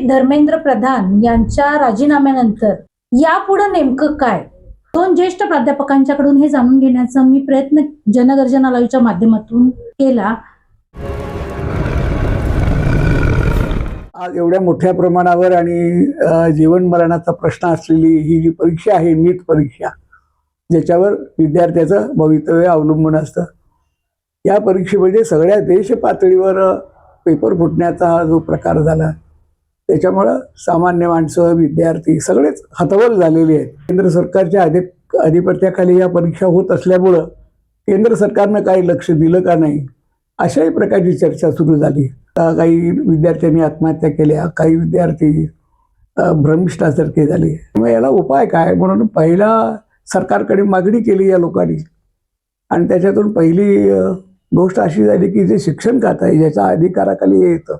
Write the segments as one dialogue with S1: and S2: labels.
S1: धर्मेंद्र प्रधान यांच्या राजीनाम्यानंतर यापुढे नेमकं काय? दोन ज्येष्ठ प्राध्यापकांच्याकडून हे जाणून घेण्याचा मी प्रयत्न जनगर्जना लाईव्हच्या माध्यमातून केला.
S2: आज एवढ्या मोठ्या प्रमाणावर आणि जीवन मरणाचा प्रश्न असलेली ही जी परीक्षा आहे, नीट परीक्षा, ज्याच्यावर विद्यार्थ्याचं भवितव्य अवलंबून असतं, या परीक्षेमध्ये सगळ्या देश पातळीवर पेपर फुटण्याचा हा जो प्रकार झाला, त्याच्यामुळं सामान्य माणसं, विद्यार्थी सगळेच हतबल झालेले आहेत. केंद्र सरकारच्या अधिपत्याखाली या परीक्षा होत असल्यामुळं केंद्र सरकारनं काही लक्ष दिलं का नाही, अशाही प्रकारची चर्चा सुरू झाली. काही विद्यार्थ्यांनी आत्महत्या केल्या, काही विद्यार्थी भ्रमिष्ठासारखे झाले. मग याला उपाय काय म्हणून पहिला सरकारकडे मागणी केली या लोकांनी, आणि त्याच्यातून पहिली गोष्ट अशी झाली की जे शिक्षण खातं आहे, ज्याच्या अधिकाराखाली येतं,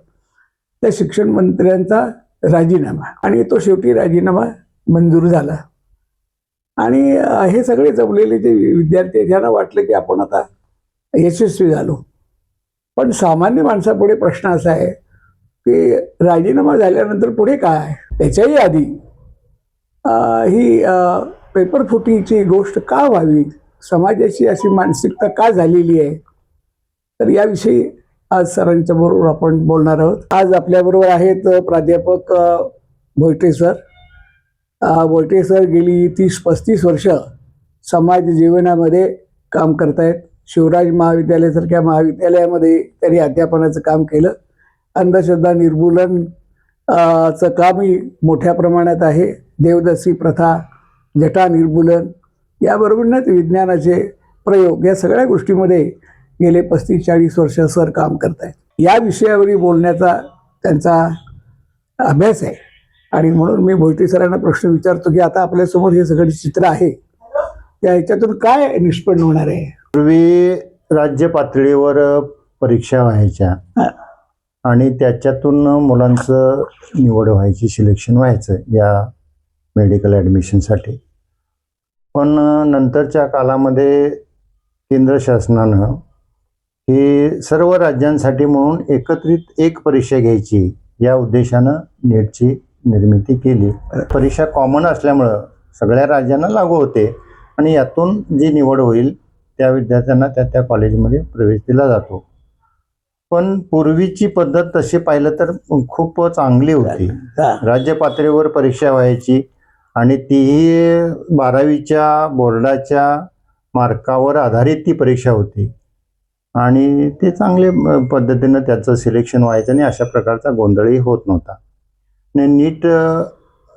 S2: त्या शिक्षण मंत्र्यांचा राजीनामा, आणि तो शेवटी राजीनामा मंजूर झाला. आणि हे सगळे जमलेले जे विद्यार्थी, त्यांना वाटलं की आपण आता यशस्वी झालो. पण सामान्य माणसापुढे प्रश्न असा आहे की राजीनामा झाल्यानंतर पुढे काय? त्याच्याही आधी ही पेपर फुटीची गोष्ट का व्हावी, समाजाची अशी मानसिकता का झालेली आहे, तर याविषयी आज सरांच्या बरोबर आपण बोलणार आहोत. आज आपल्याबरोबर आहेत प्राध्यापक भोयटे सर. भोयटे सर गेली 30-35 वर्ष समाज जीवनामध्ये काम करतायत. शिवराज महाविद्यालयासारख्या महाविद्यालयामध्ये त्यांनी अध्यापनाचं काम केलं. अंधश्रद्धा निर्मूलन चं कामही मोठ्या प्रमाणात आहे. देवदासी प्रथा, जटा निर्मूलन, याबरोबरच विज्ञानाचे प्रयोग, या सगळ्या गोष्टीमध्ये गेले 35-40 वर्ष सर काम करत आहेत. या विषयावरील बोलण्याचा त्यांचा अभ्यास आहे, आणि म्हणून मी भोयटे सरांना प्रश्न विचारतो की आता आपल्यासमोर हे सगळं चित्र आहे, त्या ह्याच्यातून काय निष्पन्न होणार आहे?
S3: पूर्वी राज्य पातळीवर परीक्षा व्हायच्या आणि त्याच्यातून मुलांचं निवड व्हायची, सिलेक्शन व्हायचं या मेडिकल ॲडमिशनसाठी. पण नंतरच्या काळामध्ये केंद्र शासनानं ही सर्व राज्यांसाठी म्हणून एकत्रित एक परीक्षा घ्यायची या उद्देशानं नीटची निर्मिती केली. परीक्षा कॉमन असल्यामुळं सगळ्या राज्यांना लागू होते, आणि यातून जी निवड होईल त्या विद्यार्थ्यांना त्या कॉलेजमध्ये प्रवेश दिला जातो. पण पूर्वीची पद्धत तशी पाहिलं तर खूप चांगली होती. राज्य पातळीवर परीक्षा व्हायची, आणि तीही 12वीच्या बोर्डाच्या मार्कावर आधारित ती परीक्षा होती, आणि ते चांगले पद्धतीनं त्याचं सिलेक्शन व्हायचं, आणि अशा प्रकारचा गोंधळही होत नव्हता. नीट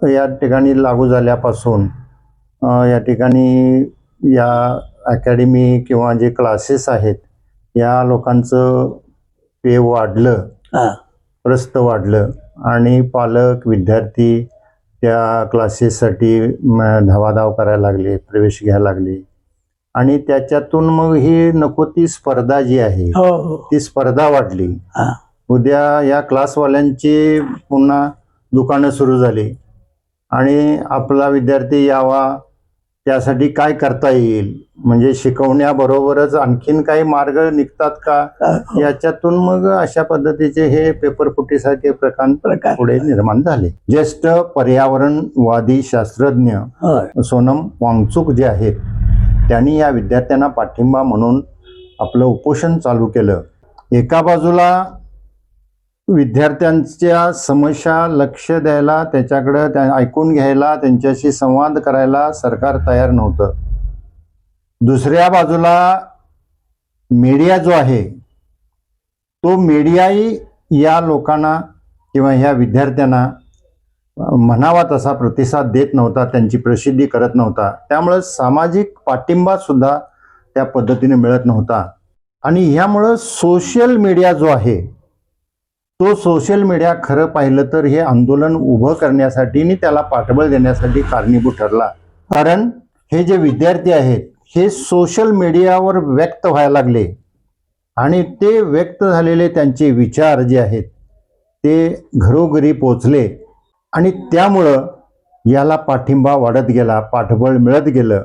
S3: या ठिकाणी लागू झाल्यापासून या ठिकाणी या अकॅडमी किंवा जे क्लासेस आहेत, या लोकांचं पे वाढलं, प्रस्त वाढलं, आणि पालक विद्यार्थी त्या क्लासेससाठी धावाधाव करायला लागले, प्रवेश घ्यायला लागले, आणि त्याच्यातून मग ही नको ती स्पर्धा जी आहे ती स्पर्धा वाढली. उद्या या क्लासवाल्यांची पुन्हा दुकानं सुरू झाली, आणि आपला विद्यार्थी यावा त्यासाठी काय करता येईल, म्हणजे शिकवण्याबरोबरच आणखीन काही मार्ग निघतात का, याच्यातून मग अशा पद्धतीचे हे पेपरफुटीसारखे प्रकार पुढे निर्माण झाले. ज्येष्ठ पर्यावरणवादी शास्त्रज्ञ सोनम वांगचुक जे आहेत, त्यांनी या विद्यार्थ्यांना पाठिंबा म्हणून आपलं उपोषण चालू केलं. एका बाजूला विद्यार्थ्यांच्या समस्या लक्ष द्यायला, त्याच्याकडं ऐकून घ्यायला, त्यांच्याशी संवाद करायला सरकार तयार नव्हतं. दुसऱ्या बाजूला मीडिया जो आहे, तो मीडियाही या लोकांना किंवा ह्या विद्यार्थ्यांना म्हणावा तसा प्रतिसाद देत नव्हता, त्यांची प्रसिद्धी करत नव्हता. त्यामुळं सामाजिक पाठिंबा सुद्धा त्या पद्धतीने मिळत नव्हता. आणि ह्यामुळं सोशल मीडिया जो आहे, तो सोशल मीडिया खरं पाहिलं तर हे आंदोलन उभं करण्यासाठी आणि त्याला पाठबळ देण्यासाठी कारणीभूत ठरला. कारण हे जे विद्यार्थी आहेत, हे सोशल मीडियावर व्यक्त व्हायला लागले, आणि ते व्यक्त झालेले त्यांचे विचार जे आहेत ते घरोघरी पोचले, आणि त्यामुळं याला पाठिंबा वाढत गेला, पाठबळ मिळत गेलं,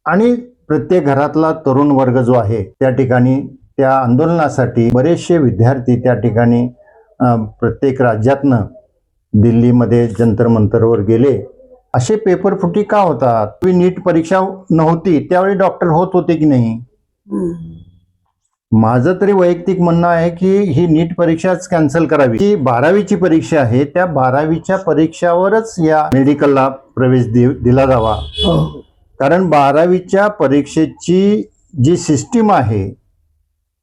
S3: आणि प्रत्येक घरातला तरुण वर्ग जो आहे त्या ठिकाणी त्या आंदोलनासाठी बरेचसे विद्यार्थी त्या ठिकाणी प्रत्येक राज्यातनं दिल्लीमध्ये जंतर मंतरवर गेले, असे पेपर फुटी का होतात? नीट परीक्षा नव्हती त्यावेळी डॉक्टर होत होते की नाही? माझं तरी वैयक्तिक म्हणणं आहे की ही नीट परीक्षाच कॅन्सल करावी. जी 12वीची परीक्षा आहे त्या 12वीच्या परीक्षावरच या मेडिकलला प्रवेश दिला जावा. कारण 12वीच्या परीक्षेची जी सिस्टीम आहे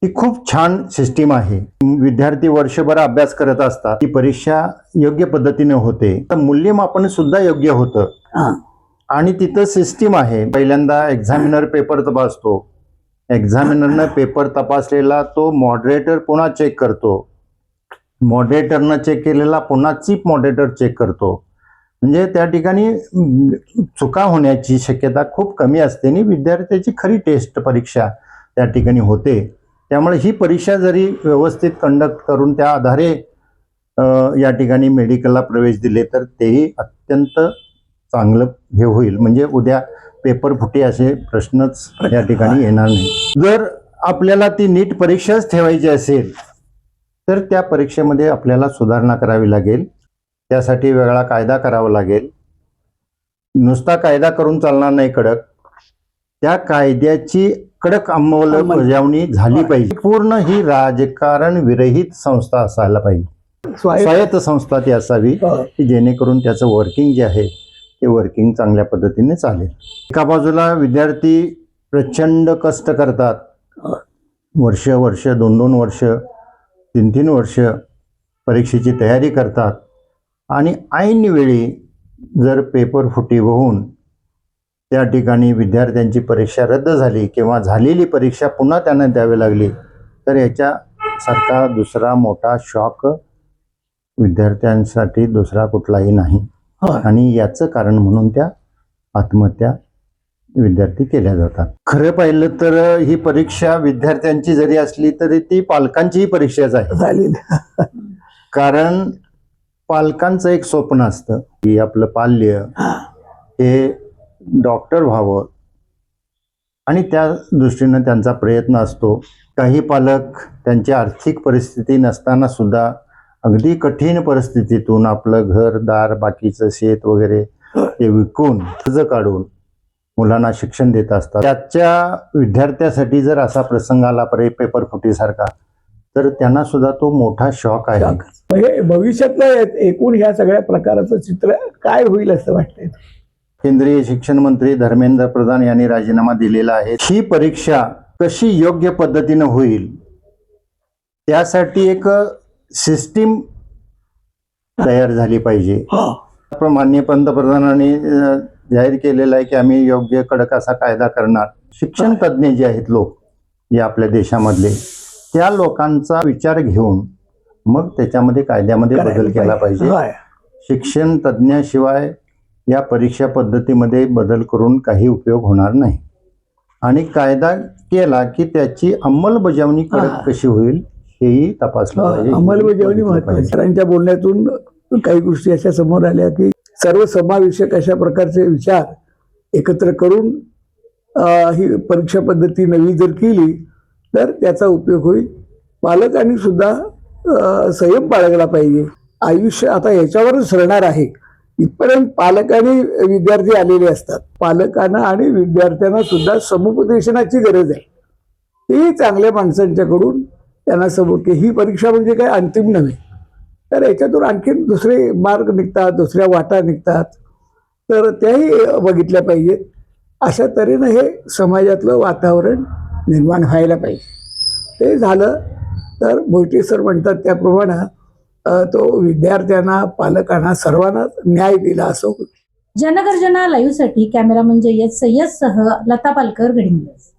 S3: ती खूप छान सिस्टीम आहे. विद्यार्थी वर्षभर अभ्यास करत असतात, ती परीक्षा योग्य पद्धतीने होते, तर मूल्यमापन सुद्धा योग्य होतं. आणि तिथं सिस्टीम आहे. पहिल्यांदा एक्झामिनर पेपर तपासतो, एक्झामिनरनं पेपर तपासलेला तो मॉडरेटर पुन्हा चेक करतो, मॉडरेटरनं चेक केलेला पुन्हा चीफ मॉडरेटर चेक करतो. म्हणजे त्या ठिकाणी चुका होण्याची शक्यता खूप कमी असते आणि विद्यार्थ्याची खरी टेस्ट परीक्षा त्या ठिकाणी होते. त्यामुळे ही परीक्षा जरी व्यवस्थित कंडक्ट करून त्या आधारे या ठिकाणी मेडिकलला प्रवेश दिले तर तेही अत्यंत चांगलं हे होईल. म्हणजे उद्या पेपर फुटे असे प्रश्नच या ठिकाणी येणार नाही. जर आपल्याला ती नीट परीक्षाच ठेवायची असेल तर त्या परीक्षेमध्ये आपल्याला सुधारणा करावी लागेल. त्यासाठी वेगळा कायदा करावा लागेल. नुसता कायदा करून चालणार नाही कडक, त्या कायद्याची कडक अंमलबजावणी झाली पाहिजे. पूर्ण ही राजकारण विरहित संस्था असायला पाहिजे, स्वायत्त संस्था ती असावी की जेणेकरून त्याचं वर्किंग जे आहे ते वर्किंग चांगल्या पद्धतीने चालेल. एका बाजूला विद्यार्थी प्रचंड कष्ट करतात, वर्ष 2-2 वर्ष 3-3 वर्ष परीक्षेची तयारी करतात आणि ऐन वेळी जर पेपर फुटी होऊन त्या ठिकाणी विद्यार्थ्यांची परीक्षा रद्द झाली किंवा झालेली परीक्षा पुन्हा त्यांना द्यावी लागली तर याच्यासारखा दुसरा मोठा शॉक विद्यार्थ्यांसाठी दुसरा कुठलाही नाही. आणि याचं कारण म्हणून त्या आत्महत्या विद्यार्थी केल्या जातात. खरं पाहिलं तर ही परीक्षा विद्यार्थ्यांची जरी असली तरी ती पालकांचीही परीक्षाच आहे. कारण पालकांचं एक स्वप्न असतं की आपलं पाल्य हे डॉक्टर व्हावं आणि त्या दृष्टीनं त्यांचा प्रयत्न असतो. काही पालक त्यांची आर्थिक परिस्थिती नसताना सुद्धा अगदी कठीण परिस्थितीतून आपलं घरदार बाकीचं शेत वगैरे ते विकून कर्ज काढून मुलांना शिक्षण देत असतात. त्याच्या विद्यार्थ्यासाठी जर असा प्रसंग आला पेपर फुटीसारखा तर त्यांना सुद्धा तो मोठा शॉक आहे.
S2: म्हणजे भविष्यातलं एकूण ह्या सगळ्या प्रकाराचं चित्र काय होईल असं वाटतंय?
S3: केंद्रीय शिक्षण मंत्री धर्मेंद्र प्रधान यांनी राजीनामा दिलेला आहे. ही परीक्षा कशी योग्य पद्धतीने होईल त्यासाठी एक सिस्टीम तयार झाली पाहिजे. माननीय पंतप्रधानांनी जाहीर केलेलं आहे की आम्ही योग्य कडक असा कायदा करणार. शिक्षण तज्ज्ञ जे आहेत लोक या आपल्या देशामधले त्या लोकांचा विचार घेऊन मग त्याच्यामध्ये कायद्यामध्ये बदल केला पाहिजे. शिक्षण तज्ज्ञाशिवाय या परीक्षा पद्धतीमध्ये बदल करून काही उपयोग होणार नाही. आणि कायदा केला की त्याची अंमलबजावणी कडक कशी होईल हेही तपासलं पाहिजे.
S2: अंमलबजावणी महत्त्वाची. सरांच्या बोलण्यातून काही गोष्टी अशा समोर आल्या की सर्व समावेशक अशा प्रकारचे विचार एकत्र करून ही परीक्षा पद्धती नवी जर केली तर त्याचा उपयोग होईल. पालकांनी सुद्धा संयम बाळगला पाहिजे. आयुष्य आता याच्यावरच राहणार आहे. इथपर्यंत पालक आणि विद्यार्थी आलेले असतात. पालकांना आणि विद्यार्थ्यांना सुद्धा समुपदेशनाची गरज आहे. ती चांगल्या माणसांच्याकडून त्यांना की ही परीक्षा म्हणजे काय अंतिम नव्हे, तर याच्यातून आणखीन दुसरे मार्ग निघतात, दुसऱ्या वाटा निघतात, तर त्याही बघितल्या पाहिजेत. अशा तऱ्हेनं हे समाजातलं वातावरण निर्माण व्हायला पाहिजे. ते झालं तर मोहिते सर म्हणतात त्याप्रमाणे तो विद्यार्थ्यांना, पालकांना, सर्वांना न्याय दिला असं.
S1: जनगर्जना लाईव्हसाठी कॅमेरामन जय्यद सय्यदसह लता पालकर, गडिंग्लज.